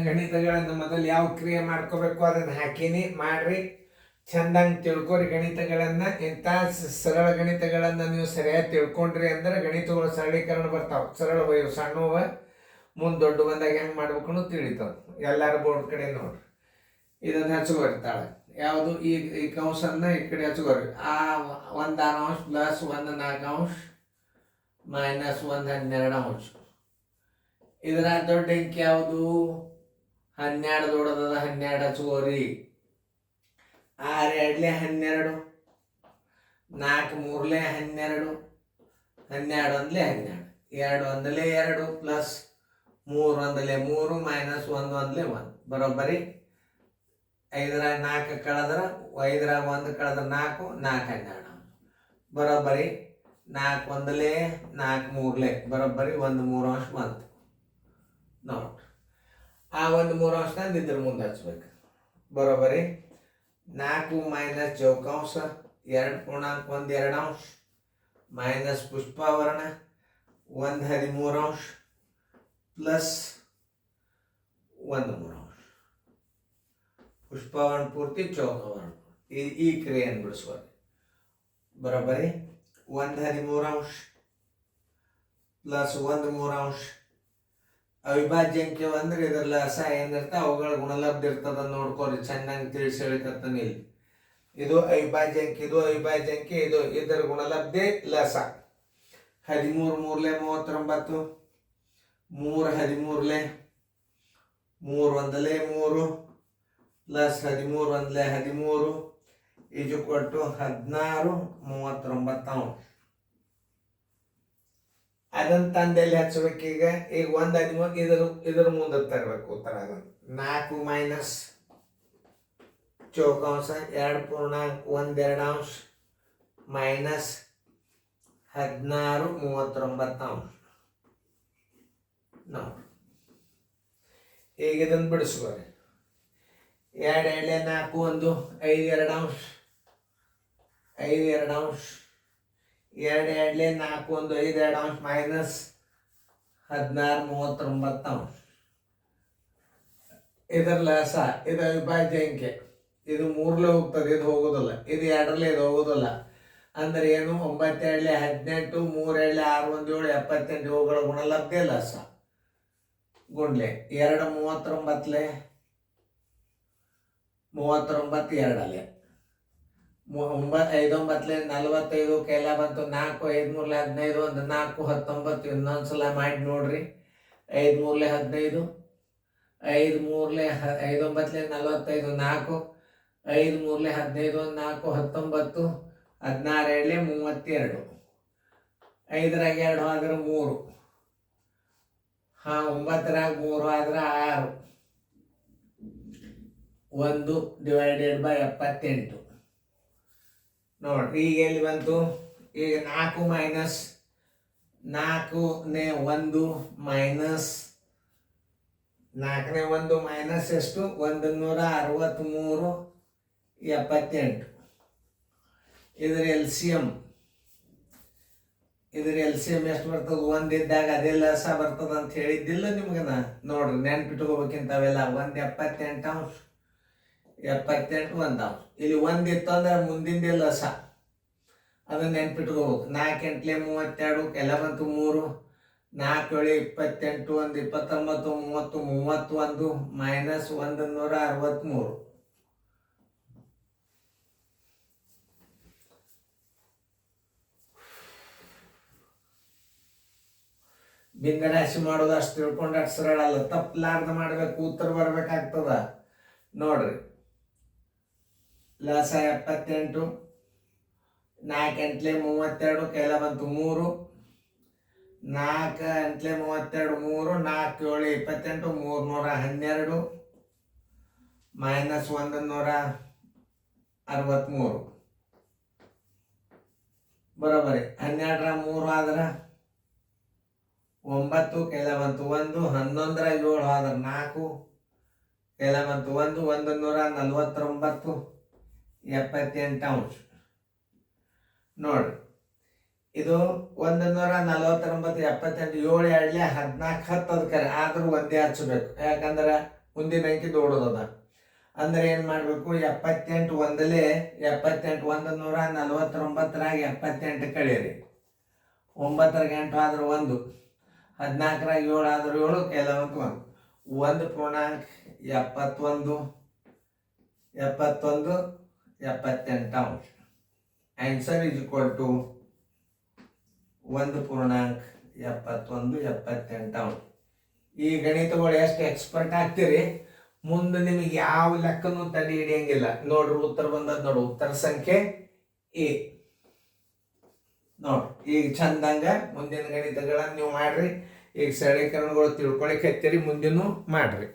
ಗಣಿತಗಳನ್ನು ಮೊದಲು ಯಾವ ಕ್ರಿಯೆ ಮಾಡ್ಕೋಬೇಕು ಅದನ್ನು ಹಾಕಿನಿ ಮಾಡ್ರಿ. ಚಂದಂಗೆ ತಿಳ್ಕೊರಿ ಗಣಿತಗಳನ್ನು. ಇಂಥ ಸರಳ ಗಣಿತಗಳನ್ನು ನೀವು ಸರಿಯಾಗಿ ತಿಳ್ಕೊಂಡ್ರಿ ಅಂದ್ರೆ ಗಣಿತಗಳು ಸರಳೀಕರಣ ಬರ್ತಾವೆ. ಸರಳ ಸಣ್ಣವ ಮುಂದೆ ದೊಡ್ಡ ಬಂದಾಗ ಹೆಂಗೆ ಮಾಡ್ಬೇಕು ಅನ್ನೋದು ತಿಳಿತಾವೆ. ಎಲ್ಲರೂ ಬೋರ್ಡ್ ಕಡೆ ನೋಡ್ರಿ. ಇದನ್ನು ಹಚ್ಕೋರಿ ತಾಳೆ ಯಾವುದು ಈ ಕಂಸನ್ನು ಈ ಕಡೆ ಹಚ್ಕೋರಿ. ಆ 1/6 ಪ್ಲಸ್ 1/4 ಮೈನಸ್ 1/12. ಇದರ ದೊಡ್ಡ ಅಂಕಿ ಯಾವುದು? 12 ದೊಡ್ಡದ 12 ಹಚ್ಕೋರಿ. 6 2 12, 4 3 12, 12 1 12, 2 1 2 ಪ್ಲಸ್ 3 1 3 ಮೈನಸ್ 1 1 1 ಬರೋಬ್ಬರಿ. 5 4 ಕಳೆದ್ರೆ 5 1 ಕಳೆದ್ರೆ 4 4 12 ಬರೋಬ್ಬರಿ. 4 1 4 3 ಬರೋಬ್ಬರಿ 1 3 ಬಂತು ನೋಡ್ರಿ. ಆ 1 3 ಇದ್ರ ಮುಂದೆ ಹಚ್ಬೇಕು ಬರೋಬ್ಬರಿ. 4 ಮೈನಸ್ ಚೌಕಾಂಶ 2 ಪೂರ್ಣಾಂಕ 1 2 ಮೈನಸ್ ಪುಷ್ಪಾವರಣ 1 13 ಪ್ಲಸ್ 1 3 ಪುಷ್ಪಾವರಣ ಪೂರ್ತಿ ಚೌಕಾವರಣ. ಈ ಕ್ರಿಯೆಯನ್ನು ಬಿಡಿಸ್ಬೋದು ಬರೋಬ್ಬರಿ. 1 13 ಪ್ಲಸ್ 1 3. ಅವಿಭಾಜ್ಯ ಅಂಕೆ ಅಂದ್ರೆ ಇದ್ರಲ್ಲಿ ಲಸ ಏನಿರ್ತಾವ ಅವುಗಳ ಗುಣಲಬ್ಧ ಇರ್ತದ ನೋಡ್ಕೊರಿ. ಚೆನ್ನಾಗಿ ತಿಳಿಸಿ ಹೇಳಿಕತ್ತಾನೆ ಇಲ್ಲಿ. ಇದು ಅವಿಭಾಜ್ಯ ಅಂಕೆ, ಇದು ಅವಿಭಾಜ್ಯ ಅಂಕೆ, ಇದು ಇದರ ಗುಣಲಬ್ಧೆ ಲಸ. 13 3 39, 3 13 3 1 3 ಪ್ಲಸ್ 13 1 13 ಈಜು ಕೊಟ್ಟು 16 39. ಅದನ್ನ ತಂದೆಲ್ಲಿ ಹಚ್ಚಬೇಕೀಗ. ಈಗ 1 13 ಇದ್ರ ಮುಂದೆ ತರಬೇಕು ಉತ್ತರ. ಅದನ್ನು 4 ಮೈನಸ್ ಚೌಕಾಂಶ 2 ಪೂರ್ಣಾಂಕ 1 2 ಮೈನಸ್ 16 39 ನೋಡಿ. ಈಗ ಇದನ್ನು ಬಿಡಿಸ್ಕೋರಿ. 2 2 4 1 5 2 5 2 2 2 4 1 5 2 ಮೈನಸ್ 16 39. ಇದರ ಲಸ. ಇದು ಅವಿಭಾಜ್ಯ ಅಂಕೆ. ಇದು 3 ಹೋಗ್ತದೆ, ಇದು ಹೋಗೋದಿಲ್ಲ. ಇದು 2 ಇದು ಹೋಗೋದಿಲ್ಲ. ಅಂದ್ರೆ ಏನು? 9 2 18 3 2 6 1 7 78 ಇವುಗಳ ಗುಣಲಬ್ಧೆ ಲಸ ಗುಂಡ್ಲೆ 2 39 39 2 5 9 45 ಕೈಲ ಬಂತು. 4 5 3 15 1 4 19. ಇನ್ನೊಂದ್ಸಲ ಮಾಡಿ ನೋಡ್ರಿ. 5 3 15 5 3 5 9 45 4 5 3 15 1 4 19 16 32. 5ರಾಗ 2 ಆದ್ರೆ 3. 9ರಾಗ 3 ಆದ್ರೆ 6. 1 ಡಿವೈಡೆಡ್ ಬೈ 78 ನೋಡ್ರಿ. ಈಗ ಎಲ್ಲಿ ಬಂತು? ಈಗ 4 ಮೈನಸ್ 4ನೇ 1 ಮೈನಸ್ 4ನೇ 1 ಮೈನಸ್ ಎಷ್ಟು? 163 78. ಇದ್ರ ಎಲ್ ಸಿ ಎಮ್ ಎಷ್ಟು ಬರ್ತದೆ? 1 ಇದ್ದಾಗ ಅದೇ ಲಸ ಬರ್ತದ ಅಂತ ಹೇಳಿದ್ದಿಲ್ಲ ನಿಮ್ಗೆ ನಾ. ನೋಡ್ರಿ ನೆನ್ಪಿಟ್ಕೋಬೇಕಿಂತವೆಲ್ಲ. 1 78 78 1 ಇಲ್ಲಿ 1 ಇತ್ತು ಅಂದ್ರೆ ಮುಂದಿಂದೆ ಲಸ, ಅದನ್ನ ನೆನ್ಪಿಟ್ಕೋಬೇಕು. 4 8 32 ಕೆಲ ಬಂತು 3. 4 7 28 1 29 30 31 ಮೈನಸ್ 163. ಭಿನ್ನರಾಶಿ ಮಾಡೋದು ಅಷ್ಟು ತಿಳ್ಕೊಂಡು ಅಷ್ಟು ಸರಳ ಅಲ್ಲ. ತಪ್ಪಲಾರ್ದ ಮಾಡ್ಬೇಕು, ಉತ್ತರ ಬರ್ಬೇಕಾಗ್ತದ ನೋಡ್ರಿ. ಲಸ 78 4 8 32 ಕೆಲ ಬಂತು 3. 4 8 32 3 4 7 28 312 ಮೈನಸ್ 163 ಬರೋಬರಿ. 12ರ 3 ಆದ್ರೆ 9 ಕೆಲ ಬಂತು 1. 11ರ 7 ಆದ್ರೆ 4 ಕೆಲ ಬಂತು 1. 149 78 ನೋಡ್ರಿ. ಇದು 149 78 7 2 14 10 ಅದಕ್ಕೆ ಆದ್ರೂ ಒಂದೇ ಹಚ್ಚಬೇಕು. ಯಾಕಂದ್ರೆ ಮುಂದಿನ ಅಂಕಿ ದೊಡ್ಡದದ. ಅಂದ್ರೆ ಏನ್ ಮಾಡ್ಬೇಕು, 78 ಒಂದಲೇ 78 149ರಾಗ 78 ಕಳೀರಿ. 9 8 ಆದ್ರೆ 1, 14ರಾಗ 7 ಆದ್ರೆ 7, ಕೆಲವೊಂದು 1 ಪೂರ್ಣಾಂಕ 71 78 ಅಂಶ. ಆನ್ಸರ್ ಇಸ್ ಈಕ್ವಲ್ ಟು 1 ಪೂರ್ಣಾಂಕ 71 78 ಅಂಶ. ಈ ಗಣಿತಗಳು ಎಷ್ಟು ಎಕ್ಸ್ಪರ್ಟ್ ಆಗ್ತೀರಿ, ಮುಂದೆ ನಿಮಗೆ ಯಾವ ಲೆಕ್ಕನೂ ತಡೆ ಹಿಡಿಯಂಗಿಲ್ಲ. ನೋಡ್ರಿ ಉತ್ತರ ಬಂದದ್ ನೋಡು, ಉತ್ತರ ಸಂಖ್ಯೆ ಎ. ನೋಡ್ರಿ ಈಗ ಚಂದಂಗ ಮುಂದಿನ ಗಣಿತಗಳನ್ನ ನೀವು ಮಾಡ್ರಿ. ಈಗ ಸರಳೀಕರಣಗಳು ತಿಳ್ಕೊಳಿಕ್ ಹತ್ತೀರಿ, ಮುಂದಿನ ಮಾಡ್ರಿ.